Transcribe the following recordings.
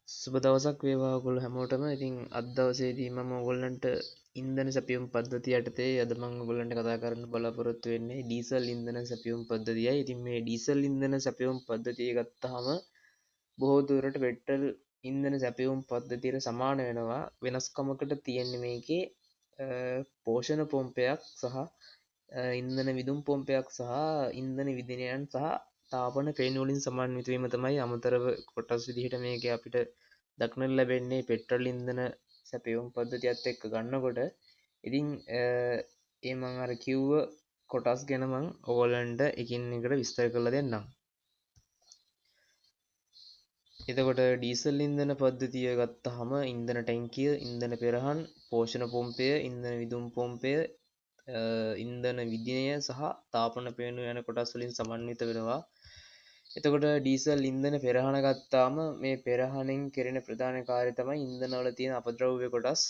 සුබ දවසක් වේවා ඔයගොල්ලෝ හැමෝටම. ඉතින් අද දවසේදී මම ඔයගොල්ලන්ට ඉන්ධන සැපයුම් පද්ධතිය යටතේ අද මම ඔයගොල්ලන්ට කතා කරන්න බලාපොරොත්තු වෙන්නේ ඩීසල් ඉන්ධන සැපයුම් පද්ධතියයි. ඉතින් මේ ඩීසල් ඉන්ධන සැපයුම් පද්ධතිය ගත්තාම බොහෝ දුරට පෙට්‍රල් ඉන්ධන සැපයුම් පද්ධතියට සමාන වෙනවා. වෙනස්කමකට තියෙන්නේ මේකේ පෝෂණ පොම්පයක් සහ ඉන්ධන විදුම් පොම්පයක් සහ ඉන්ධන විදිනයන් සහ තාපන පේනුවලින් සමන්විත වීම තමයි අමතරව කොටස් විදිහට මේක අපිට දක්නට ලැබෙන්නේ පෙට්‍රල් ඉන්ධන සැපයුම් පද්ධතියත් එක්ක ගන්නකොට. ඉතින් ඒ මං අර කිව්ව කොටස් ගැන මං ඕගොල්ලන්ට එකින් එකට විස්තර කරලා දෙන්නම්. එතකොට ඩීසල් ඉන්ධන පද්ධතිය ගත්තාම ඉන්ධන ටැංකිය, ඉන්ධන පෙරහන්, පෝෂණ පොම්පය, ඉන්ධන විදුම් පොම්පය, ඉන්ධන විදිනය සහ තාපන පේනු යන කොටස් වලින් සමන්විත වෙනවා. එතකොට ඩීසල් ඉන්ධන පෙරහන ගත්තාම මේ පෙරහනෙන් කෙරෙන ප්‍රධාන කාර්යය තමයි ඉන්ධනවල තියෙන අපද්‍රව්‍ය කොටස්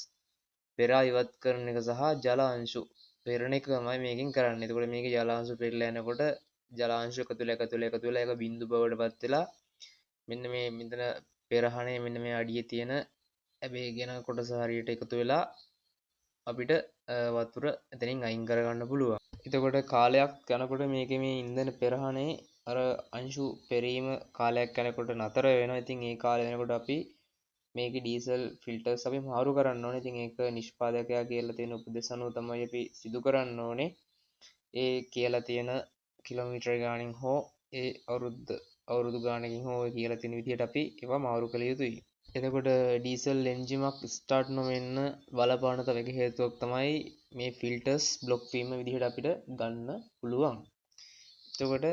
පෙරා ඉවත් කරන එක සහ ජල අංශු පෙරණ එක තමයි මේකෙන් කරන්නේ. එතකොට මේකේ ජල අංශු පෙරලා යනකොට ජල අංශු එකතු වෙලා ඒක බිඳු බවට පත් වෙලා මෙන්න මේ මෙතන පෙරහනේ මෙන්න මේ අඩියේ තියෙන ඇබේ ගෙන කොටස හරියට එකතු වෙලා අපිට වතුර එතනින් අයින් කරගන්න පුළුවන්. එතකොට කාලයක් යනකොට මේකේ මේ ඉන්ධන පෙරහනේ අර අංශු පෙරීම කාලයක් යනකොට නතර වෙනවා. ඉතින් ඒ කාලය වෙනකොට අපි මේකේ ඩීසල් ෆිල්ටර්ස් අපි මාරු කරන්න ඕනේ. ඉතින් ඒක නිෂ්පාදකයා කියලා තියෙන උපදෙස් අනුව තමයි අපි සිදු කරන්න ඕනේ. ඒ කියලා තියෙන කිලෝමීටර ගාණින් හෝ ඒ අවුරුදු ගානකින් හෝ කියලා තියෙන විදිහට අපි ඒවා මාරු කළ යුතුයි. එතකොට ඩීසල් එන්ජිමක් ස්ටාර්ට් නොවෙන්න බලපාන තව එක හේතුවක් තමයි මේ ෆිල්ටර්ස් බ්ලොක් වීම විදිහට අපිට ගන්න පුළුවන්. එතකොට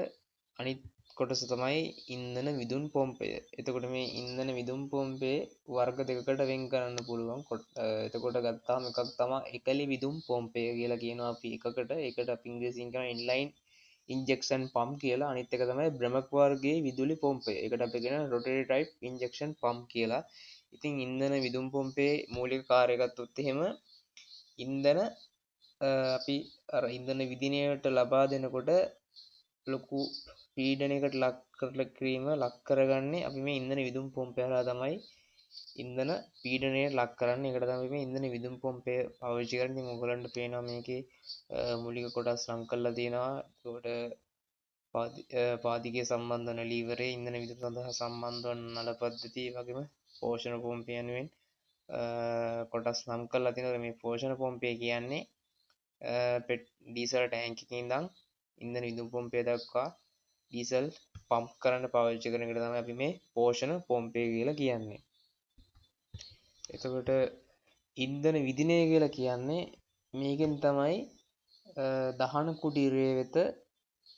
අනිත් කොටස තමයි ඉන්ධන විදුන් පොම්පය. එතකොට මේ ඉන්ධන විදුන් පොම්පේ වර්ග දෙකකට වෙන් කරන්න පුළුවන්. එතකොට ගත්තාම එකක් තමයි එකලි විදුම් පොම්පය කියලා කියනවා අපි එකකට. ඒකට අපි ඉංග්‍රීසියෙන් කියනවා ඉන්ලයින් ඉන්ජෙක්ෂන් පම්ප් කියලා. අනිත් එක තමයි බ්‍රෙමක් වර්ගයේ විදුලි පොම්පය. ඒකට අපි කියනවා රොටේටරි ටයිප් ඉන්ජෙක්ෂන් පම්ප් කියලා. ඉතින් ඉන්ධන විදුම් පොම්පේ මූලික කාර්යය ගත්තොත් එහෙම ඉන්ධන අපි අර ඉන්ධන විදිනයට ලබා දෙනකොට ලොකු පීඩනයකට ලක් කරගන්නේ අපි මේ ඉන්ධන විදුම් පොම්පය හරහා තමයි ඉන්ධන පීඩනයට ලක් කරන්නේ. ඒකට තමයි මේ ඉන්ධන විදුම් පොම්පය පාවිච්චි කරන්නේ. ඉතින් ඔයගලන්ට පේනවා මේකේ මූලික කොටස් නම් කරලා තියෙනවා. ඒකට පාදිකේ සම්බන්ධ වන ලීවරේ ඉන්ධන විදුම් සඳහා සම්බන්ධ වන නල පද්ධතිය වගේම පෝෂණ පොම්පය යනුවෙන් කොටස් නම් කරලා තියෙනවා. මේ පෝෂණ පොම්පය කියන්නේ ඩීසල් ටැංක් එකකින් ඉඳන් ඉන්ධන විදුම් පොම්පය දක්වා ඩීසල් පම්ප් කරන්න පාවිච්චි කරන එකට තමයි අපි මේ පෝෂණ පොම්පය කියලා කියන්නේ. එතකොට ඉන්ධන විදිනය කියලා කියන්නේ මේකෙන් තමයි දහන කුටීරය වෙත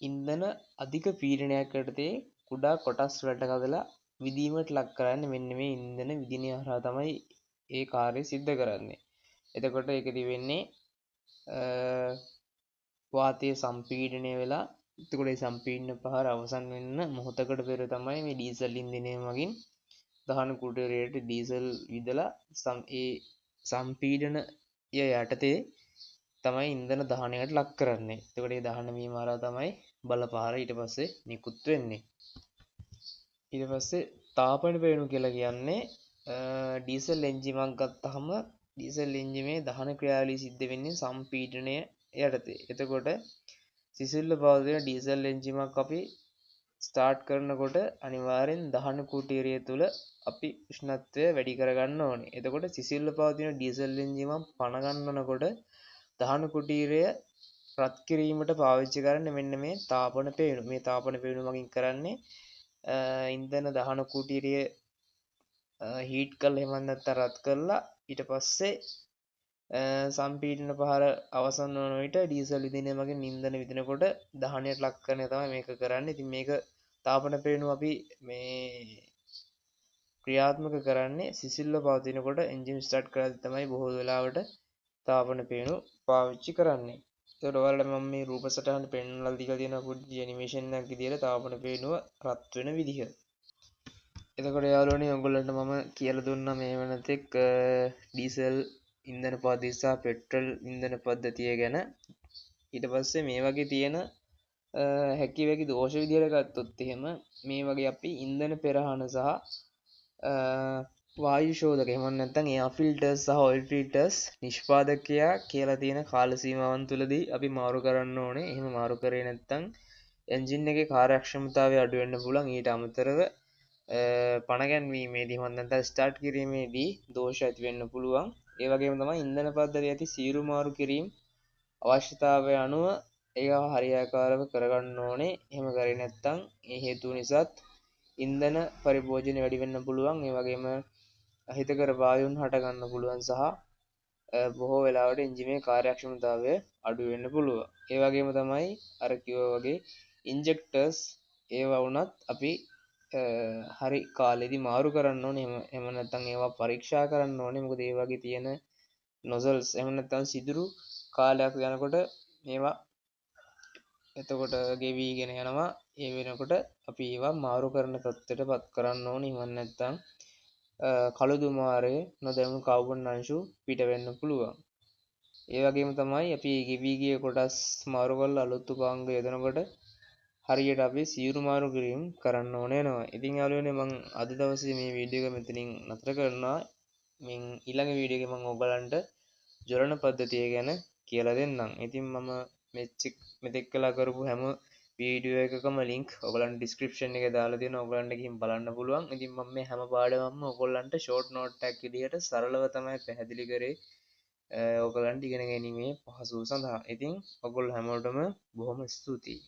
ඉන්ධන අධික පීඩනයක් යටතේ කුඩා කොටස් වලට කඩලා විදීමට ලක් කරන්නේ. මෙන්න මේ ඉන්ධන විදිනය හරහා තමයි ඒ කාර්යය සිද්ධ කරන්නේ. එතකොට ඒකදී වෙන්නේ වාතයේ සම්පීඩනය වෙලා එතකොට ඒ සම්පීඩන පහර අවසන් වෙන්න මොහොතකට පෙර තමයි මේ ඩීසල් ඉන්ධනය මගින් දහන කුටීරයට ඩීසල් විදලා ඒ සම්පීඩනය යටතේ තමයි ඉන්ධන දහනයට ලක් කරන්නේ. එතකොට ඒ දහන වීම හරහා තමයි බලපහර ඊට පස්සේ නිකුත් වෙන්නේ. ඊට පස්සේ තාපන පේනු කියලා කියන්නේ ඩීසල් එන්ජිමක් ගත්තාම ඩීසල් එන්ජිමේ දහන ක්‍රියාවලිය සිද්ධ වෙන්නේ සම්පීඩනය යටතේ. එතකොට සිසිල්ව පවතින ඩීසල් එන්ජිමක් අපි ස්ටාර්ට් කරනකොට අනිවාර්යෙන් දහන කුටීරය තුළ අපි උෂ්ණත්වය වැඩි කරගන්න ඕනේ. එතකොට සිසිල්ව පවතින ඩීසල් එන්ජිමක් පණ ගන්නකොට දහන කුටීරය රත් කිරීමට පාවිච්චි කරන්නේ මෙන්න මේ තාපන පේනු. මේ තාපන පේනු මගින් කරන්නේ ඉන්ධන දහන කුටීරය හීට් කරලා එහෙම නැත්නම් රත් කරලා ඊට පස්සේ සම්පීඩන පහර අවසන් වන විට ඩීසල් විදිනය මගින් ඉන්ධන විදිනකොට දහනයට ලක් කරන එක තමයි මේක කරන්නේ. ඉතින් මේක තාපන පේනු අපි මේ ක්‍රියාත්මක කරන්නේ සිසිල්ව පවතිනකොට එන්ජින් ස්ටාර්ට් කරද්දී තමයි බොහෝ වෙලාවට තාපන පේනු පාවිච්චි කරන්නේ. ඒකට ඔයාලට මම මේ රූප සටහන පෙන්වලා දීලා තියෙන පොඩි ඇනිමේෂන් එකක් විදියට තාපන පේනුව රත් වෙන විදිහ. එතකොට යාළුවනේ ඔයගොල්ලන්ට මම කියලා දුන්නා මේ වෙනතෙක් ඩීසල් ඉන්ධන පද්ධතිය සහ පෙට්‍රල් ඉන්ධන පද්ධතිය ගැන. ඊට පස්සේ මේ වගේ තියෙන හැකියවැකි දෝෂ විදියට ගත්තොත් එහෙම මේ වගේ අපි ඉන්ධන පෙරහන සහ වායු ශෝධක එහෙම නැත්නම් එයා ෆිල්ටර්ස් සහ ඔයිල් ෆිල්ටර්ස් නිෂ්පාදකයා කියලා තියෙන කාල සීමාවන් තුලදී අපි මාරු කරන්න ඕනේ. එහෙම මාරු කරේ නැත්නම් එන්ජින් එකේ කාර්යක්ෂමතාවය අඩු වෙන්න පුළුවන්. ඊට අමතරව පණ ගැන්වීමේදී එහෙම නැත්නම් ස්ටාර්ට් කිරීමේදී දෝෂ ඇති වෙන්න පුළුවන්. ඒ වගේම තමයි ඉන්ධන පද්ධතියේ ඇති සීරු මාරු කිරීම අවශ්‍යතාවය අනුව ඒවා හරියාකාරව කරගන්න ඕනේ. එහෙම කරේ නැත්නම් ඒ හේතුව නිසාත් ඉන්ධන පරිභෝජනය වැඩි වෙන්න පුළුවන්. ඒ වගේම අහිතකර වායුන් හටගන්න පුළුවන් සහ බොහෝ වෙලාවට එන්ජිමේ කාර්යක්ෂමතාවය අඩු වෙන්න පුළුවන්. ඒ වගේම තමයි අර කිව්වා වගේ ඉන්ජෙක්ටර්ස් ඒවා වුණත් අපි හරි කාලෙදි මාරු කරන්න ඕනේ. එහෙම නැත්නම් ඒවා පරීක්ෂා කරන්න ඕනේ. මොකද ඒ වගේ තියෙන නොසල්ස් එහෙම නැත්නම් සිදුරු කාලයක් යනකොට මේවා එතකොට ගෙවිගෙන යනවා. ඒ වෙනකොට අපි ඒවා මාරු කරන තත්ත්වයට පත් කරන්න ඕනේ. එහෙම නැත්නම් කළු දුමාරයේ නොදැමුණු කාබන් අංශු පිට වෙන්න පුළුවන්. ඒ වගේම තමයි අපි ගෙවි ගිය කොටස් මාරු කරලා අලුත් උපාංග යොදනකොට හරියට අපි සියුරු මාරු කිරීම කරන්න ඕනේ වෙනවා. ඉතින් යාළුවනේ මම අද දවසේ මේ වීඩියෝ එක මෙතනින් නතර කරනවා. මින් ඊළඟ වීඩියෝ එකේ මම ඔයගලන්ට ජොලන පද්ධතිය ගැන කියලා දෙන්නම්. ඉතින් මම මෙතෙක් කළා කරපු හැම වීඩියෝ එකකම ලින්ක් ඔයගලන්ට ඩිස්ක්‍රිප්ෂන් එකේ දාලා තියෙනවා. ඔයගලන්ට ගිහින් බලන්න පුළුවන්. ඉතින් මම මේ හැම පාඩමක්ම ඔයගලන්ට ෂෝට් නෝට් එකක් විදිහට සරලව තමයි පැහැදිලි කරේ. ඔයගලන්ට ඉගෙන ගැනීමේ පහසුව සඳහා. ඉතින් ඔයගොල්ලෝ හැමෝටම බොහොම ස්තුතියි.